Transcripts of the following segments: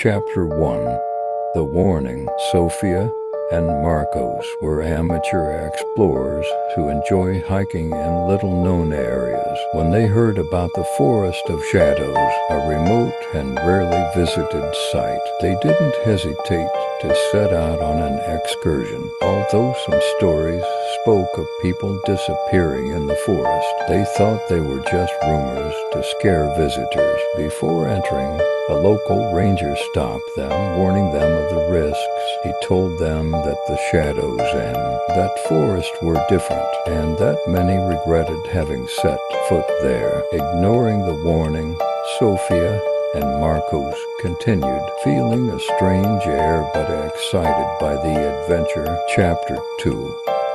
Chapter 1. The Warning. Sophia and Marcos were amateur explorers who enjoy hiking in little-known areas. When they heard about the Forest of Shadows, a remote and rarely visited site, they didn't hesitate to set out on an excursion. Although some stories spoke of people disappearing in the forest, they thought they were just rumors to scare visitors. Before entering, a local ranger stopped them, warning them of the risks. He told them that the shadows and that forest were different, and that many regretted having set foot there. Ignoring the warning, Sophia and Marcos continued, feeling a strange air but excited by the adventure. Chapter 2.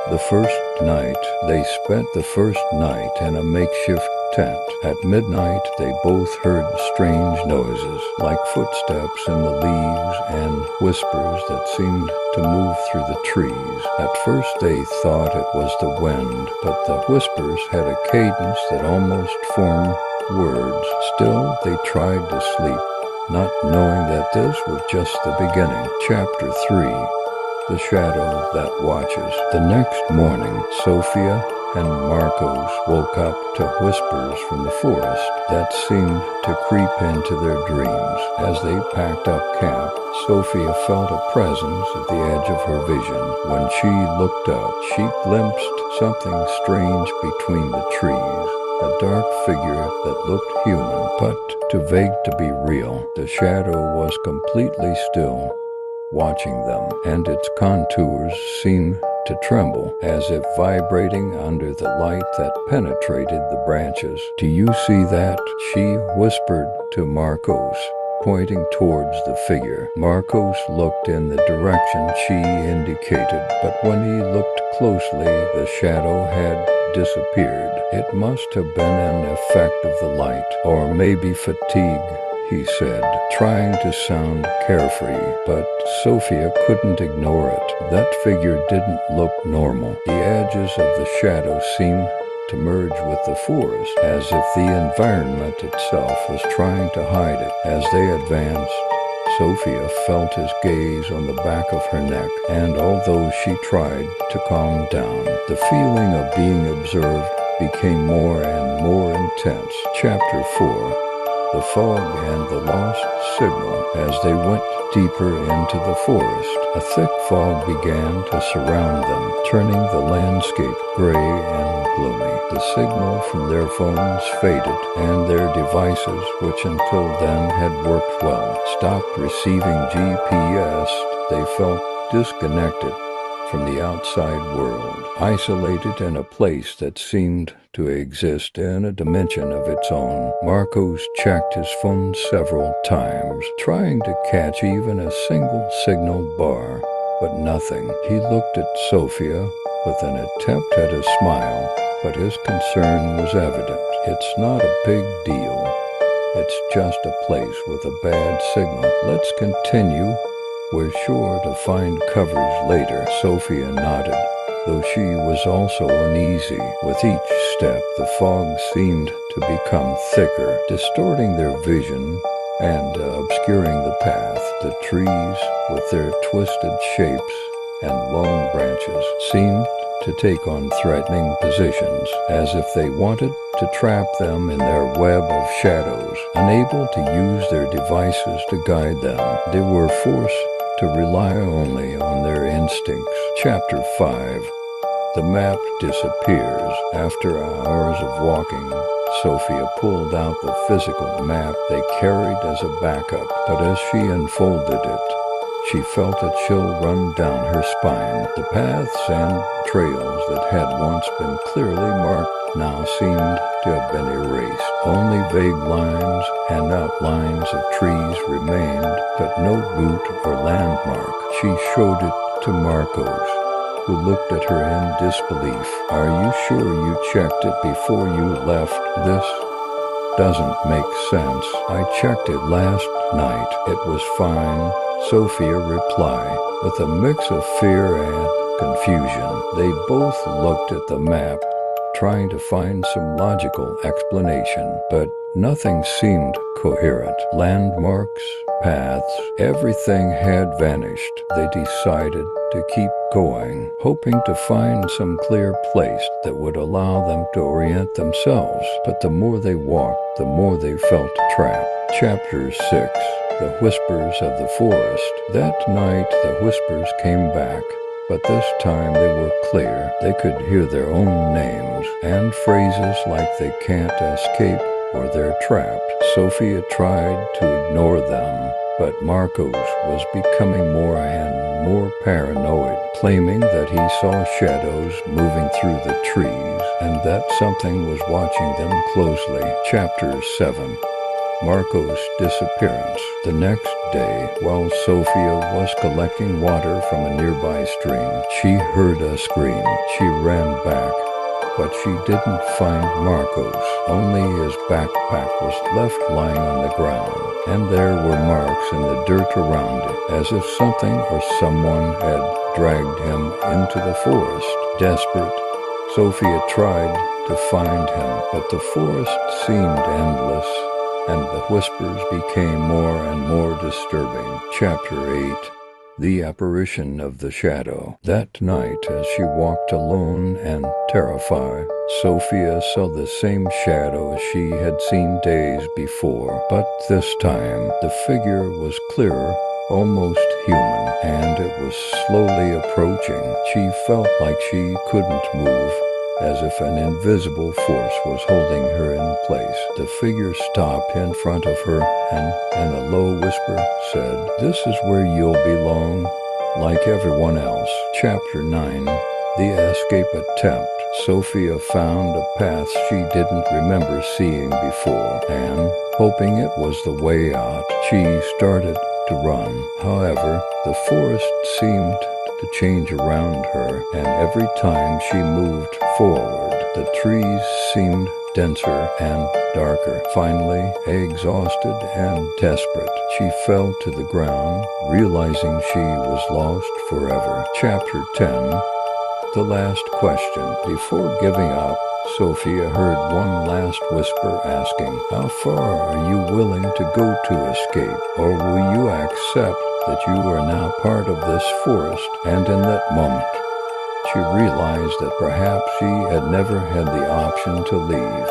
The first night. They spent the first night in a makeshift tent. At midnight, they both heard strange noises, like footsteps in the leaves and whispers that seemed to move through the trees. At first, they thought it was the wind, but the whispers had a cadence that almost formed words. Still, they tried to sleep, not knowing that this was just the beginning. Chapter 3. The Shadow That Watches. The next morning, Sophia and Marcos woke up to whispers from the forest that seemed to creep into their dreams. As they packed up camp, Sophia felt a presence at the edge of her vision. When she looked up, she glimpsed something strange between the trees. A dark figure that looked human, but too vague to be real. The shadow was completely still, watching them, and its contours seemed to tremble, as if vibrating under the light that penetrated the branches. "Do you see that?" she whispered to Marcos, pointing towards the figure. Marcos looked in the direction she indicated, but when he looked closely, the shadow had disappeared. It must have been an effect of the light, or maybe fatigue, he said, trying to sound carefree, but Sophia couldn't ignore it. That figure didn't look normal. The edges of the shadow seemed to merge with the forest, as if the environment itself was trying to hide it. As they advanced, Sophia felt his gaze on the back of her neck, and although she tried to calm down, the feeling of being observed became more and more intense. Chapter 4. The Fog and the Lost Signal. As they went deeper into the forest, a thick fog began to surround them, turning the landscape gray and gloomy. The signal from their phones faded, and their devices, which until then had worked well, stopped receiving GPS. They felt disconnected from the outside world, isolated in a place that seemed to exist in a dimension of its own. Marcos checked his phone several times, trying to catch even a single signal bar, but nothing. He looked at Sophia with an attempt at a smile, but his concern was evident. "It's not a big deal. It's just a place with a bad signal. Let's continue. We're sure to find coverage later." Sophia nodded, though she was also uneasy. With each step, the fog seemed to become thicker, distorting their vision and obscuring the path. The trees, with their twisted shapes and long branches, seemed to take on threatening positions, as if they wanted to trap them in their web of shadows. Unable to use their devices to guide them, they were forced to rely only on their instincts. Chapter 5. The map disappears. After hours of walking, Sophia pulled out the physical map they carried as a backup, but as she unfolded it, she felt a chill run down her spine. The paths and trails that had once been clearly marked now seemed to have been erased. Only vague lines and outlines of trees remained, but no route or landmark. She showed it to Marcos, who looked at her in disbelief. "Are you sure you checked it before you left? This doesn't make sense." "I checked it last night. It was fine," Sophia replied, with a mix of fear and confusion. They both looked at the map, trying to find some logical explanation, but nothing seemed coherent. Landmarks, paths, everything had vanished. They decided to keep going, hoping to find some clear place that would allow them to orient themselves. But the more they walked, the more they felt trapped. Chapter 6. The Whispers of the Forest. That night the whispers came back, but this time they were clear. They could hear their own names and phrases like they can't escape or they're trapped. Sophia tried to ignore them, but Marcos was becoming more and more paranoid, claiming that he saw shadows moving through the trees and that something was watching them closely. Chapter 7. Marco's disappearance. The next day, while Sophia was collecting water from a nearby stream, she heard a scream. She ran back, but she didn't find Marcos. Only his backpack was left lying on the ground, and there were marks in the dirt around it, as if something or someone had dragged him into the forest. Desperate, Sophia tried to find him, but the forest seemed endless, and the whispers became more and more disturbing. Chapter 8. The Apparition of the Shadow. That night, as she walked alone and terrified, Sophia saw the same shadow as she had seen days before, but this time the figure was clearer, almost human, and it was slowly approaching. She felt like she couldn't move, as if an invisible force was holding her in place. The figure stopped in front of her and a low whisper said, "This is where you'll belong, like everyone else." Chapter 9. The Escape Attempt. Sophia found a path she didn't remember seeing before, and, hoping it was the way out, she started to run. However, the forest seemed to change around her, and every time she moved forward, the trees seemed denser and darker. Finally, exhausted and desperate, she fell to the ground, realizing she was lost forever. Chapter 10. The Last Question. Before giving up, Sophia heard one last whisper asking, "How far are you willing to go to escape, or will you accept that you are now part of this forest?" And in that moment, she realized that perhaps she had never had the option to leave.